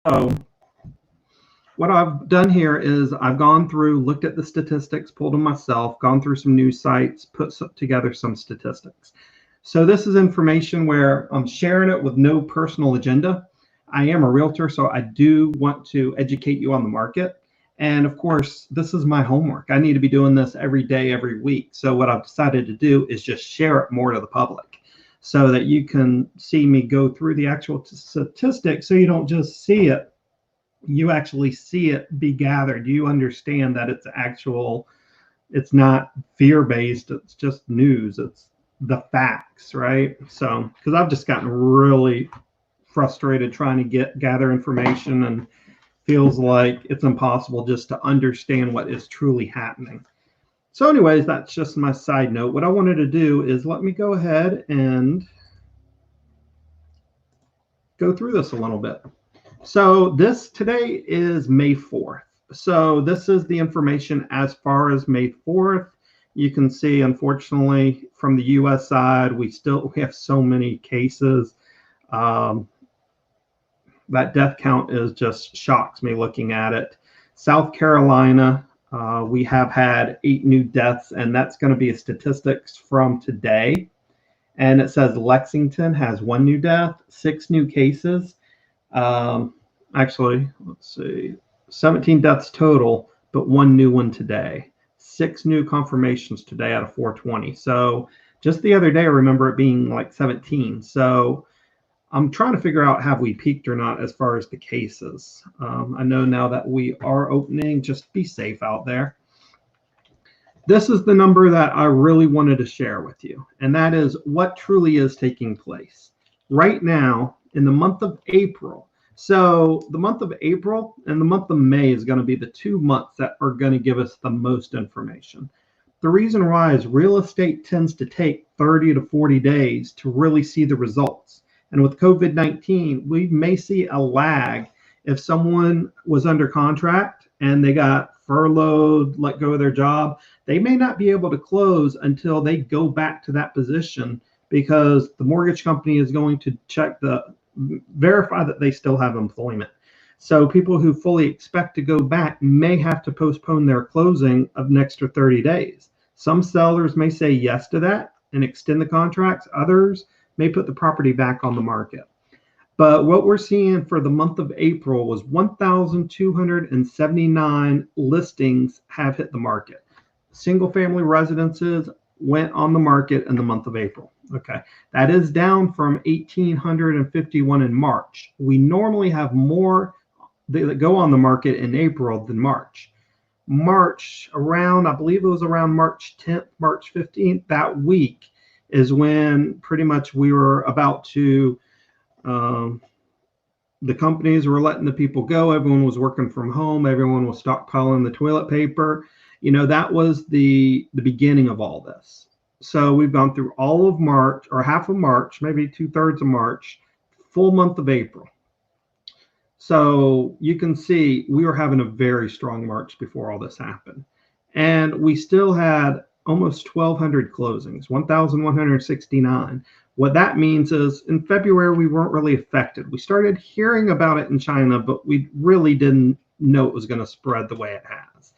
So what I've done here is I've gone through, looked at the statistics, pulled them myself, gone through some news sites, put together some statistics. So this is information where I'm sharing it with no personal agenda. I am a realtor, so I do want to educate you on the market. And of course, this is my homework. I need to be doing this every day, every week. So what I've decided to do is just share it more to the public so that you can see me go through the actual statistics so you don't just see it, you actually see it be gathered. You understand that it's actual, it's not fear-based, it's just news, it's the facts, right? So, because I've just gotten really frustrated trying to gather information, and feels like it's impossible just to understand what is truly happening. So anyways, that's just my side note. What I wanted to do is let me go ahead and go through this a little bit. So this today is May 4th. So this is the information as far as May 4th. You can see, unfortunately, from the US side, we have so many cases. That death count is just shocks me looking at it. South Carolina, we have had 8 new deaths, and that's going to be statistics from today. And it says Lexington has 1 new death, 6 new cases. Actually, let's see, 17 deaths total, but 1 new one today. 6 new confirmations today out of 420. So just the other day, I remember it being like 17. So I'm trying to figure out, have we peaked or not as far as the cases. I know now that we are opening, just be safe out there. This is the number that I really wanted to share with you, and that is what truly is taking place right now in the month of April. So the month of April and the month of May is going to be the 2 months that are going to give us the most information. The reason why is real estate tends to take 30 to 40 days to really see the results. And with COVID-19, we may see a lag. If someone was under contract and they got furloughed, let go of their job, they may not be able to close until they go back to that position, because the mortgage company is going to verify that they still have employment. So people who fully expect to go back may have to postpone their closing of an extra 30 days. Some sellers may say yes to that and extend the contracts. Others may put the property back on the market. But what we're seeing for the month of April was 1,279 listings have hit the market. Single family residences went on the market in the month of April. Okay, that is down from 1,851 in March. We normally have more that go on the market in April than March. March, around, I believe it was around March 10th, March 15th, that week is when pretty much we were about to, the companies were letting the people go. Everyone was working from home. Everyone was stockpiling the toilet paper. You know, that was the beginning of all this. So we've gone through all of March, or half of March, maybe 2/3 of March, full month of April. So you can see we were having a very strong March before all this happened. And we still had almost 1,200 closings, 1,169. What that means is in February, we weren't really affected. We started hearing about it in China, but we really didn't know it was going to spread the way it has.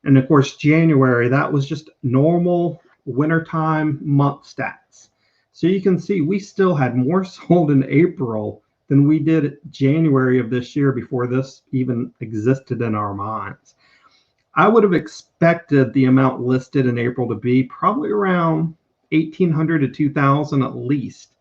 And of course, January, that was just normal wintertime month stats. So you can see we still had more sold in April than we did January of this year before this even existed in our minds. I would have expected the amount listed in April to be probably around 1,800 to 2,000 at least.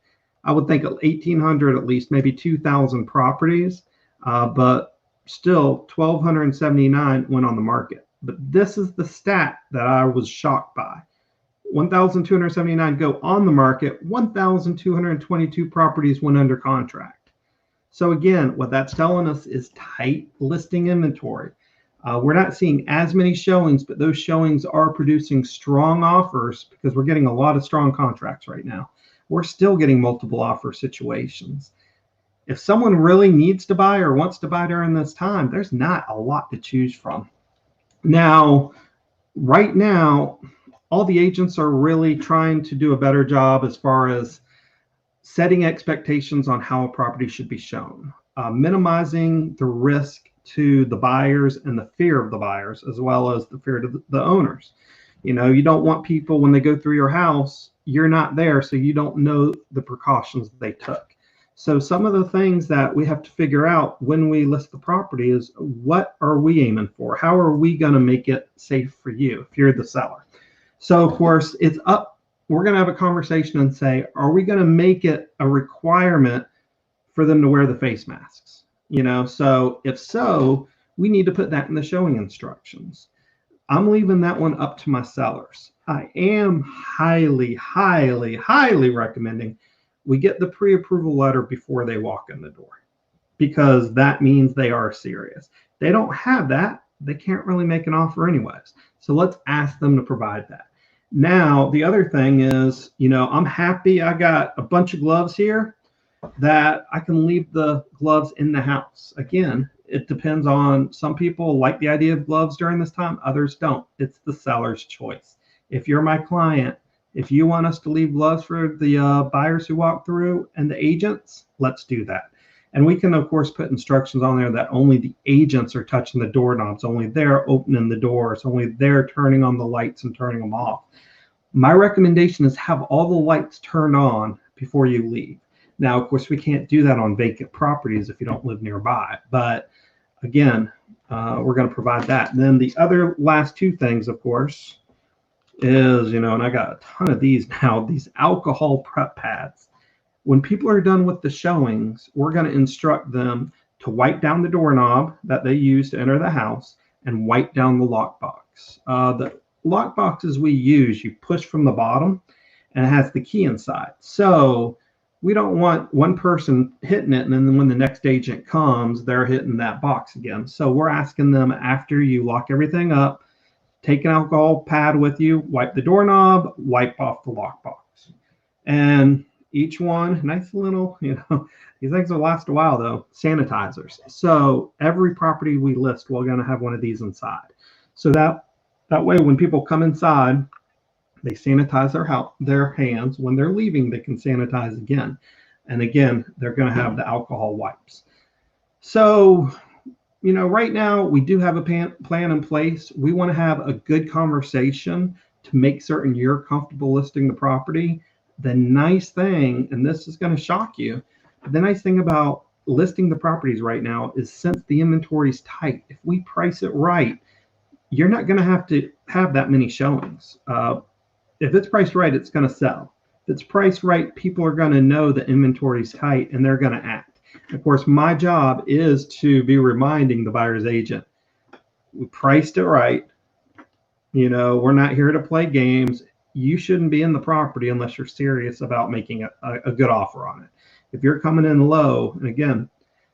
I would think 1,800 at least, maybe 2,000 properties, but still 1,279 went on the market. But this is the stat that I was shocked by. 1,279 go on the market, 1,222 properties went under contract. So again, what that's telling us is tight listing inventory. We're not seeing as many showings, but those showings are producing strong offers because we're getting a lot of strong contracts right now. We're still getting multiple offer situations. If someone really needs to buy or wants to buy during this time, there's not a lot to choose from. Now, right now, all the agents are really trying to do a better job as far as setting expectations on how a property should be shown. minimizing the risk to the buyers and the fear of the buyers, as well as the fear to the owners. You don't want people, when they go through your house, you're not there, so you don't know the precautions they took. So some of the things that we have to figure out when we list the property is, what are we aiming for? How are we going to make it safe for you if you're the seller? So of course, we're going to have a conversation and say, are we going to make it a requirement for them to wear the face masks? So if so, we need to put that in the showing instructions. I'm leaving that one up to my sellers. I am highly, highly, highly recommending we get the pre-approval letter before they walk in the door, because that means they are serious. They don't have that, they can't really make an offer anyways. So let's ask them to provide that. Now, the other thing is, I'm happy I got a bunch of gloves here that I can leave the gloves in the house. Again, it depends on, some people like the idea of gloves during this time, others don't. It's the seller's choice. If you're my client, if you want us to leave gloves for the buyers who walk through and the agents, let's do that. And we can, of course, put instructions on there that only the agents are touching the doorknobs, only they're opening the doors, only they're turning on the lights and turning them off. My recommendation is have all the lights turned on before you leave. Now, of course, we can't do that on vacant properties if you don't live nearby. But again, we're going to provide that. And then the other last two things, of course, is, and I got a ton of these now, these alcohol prep pads. When people are done with the showings, we're going to instruct them to wipe down the doorknob that they use to enter the house and wipe down the lockbox. The lock boxes we use, you push from the bottom and it has the key inside. So we don't want one person hitting it and then when the next agent comes, they're hitting that box again. So we're asking them, after you lock everything up, take an alcohol pad with you, wipe the doorknob, wipe off the lockbox. And each one, nice little, these things will last a while though, sanitizers. So every property we list, we're going to have one of these inside. So that way, when people come inside, they sanitize their hands. When they're leaving, they can sanitize again. And again, they're going to have the alcohol wipes. So, right now we do have a plan in place. We want to have a good conversation to make certain you're comfortable listing the property. The nice thing, and this is going to shock you, the nice thing about listing the properties right now is, since the inventory is tight, if we price it right, you're not going to have that many showings. If it's priced right, it's going to sell. If it's priced right, people are going to know the inventory is tight and they're going to act. Of course, my job is to be reminding the buyer's agent, we priced it right. We're not here to play games. You shouldn't be in the property unless you're serious about making a good offer on it. If you're coming in low, and again,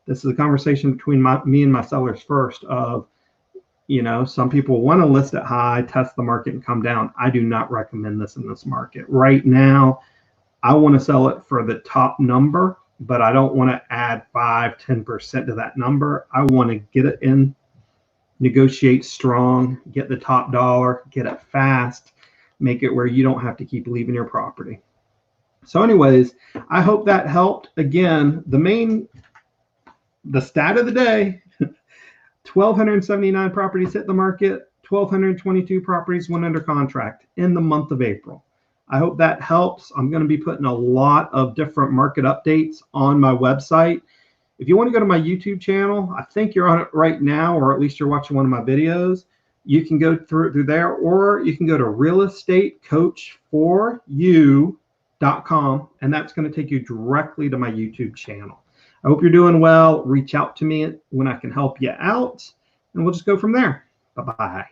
this is a conversation between me and my sellers first of, some people want to list it high, test the market and come down. I do not recommend this in this market. Right now, I want to sell it for the top number, but I don't want to add 5-10% to that number. I want to get it in, negotiate strong, get the top dollar, get it fast, make it where you don't have to keep leaving your property. So anyways, I hope that helped. Again, the stat of the day, 1,279 properties hit the market, 1,222 properties went under contract in the month of April. I hope that helps. I'm going to be putting a lot of different market updates on my website. If you want to go to my YouTube channel, I think you're on it right now, or at least you're watching one of my videos. You can go through there, or you can go to realestatecoach4you.com, and that's going to take you directly to my YouTube channel. I hope you're doing well. Reach out to me when I can help you out, and we'll just go from there. Bye-bye.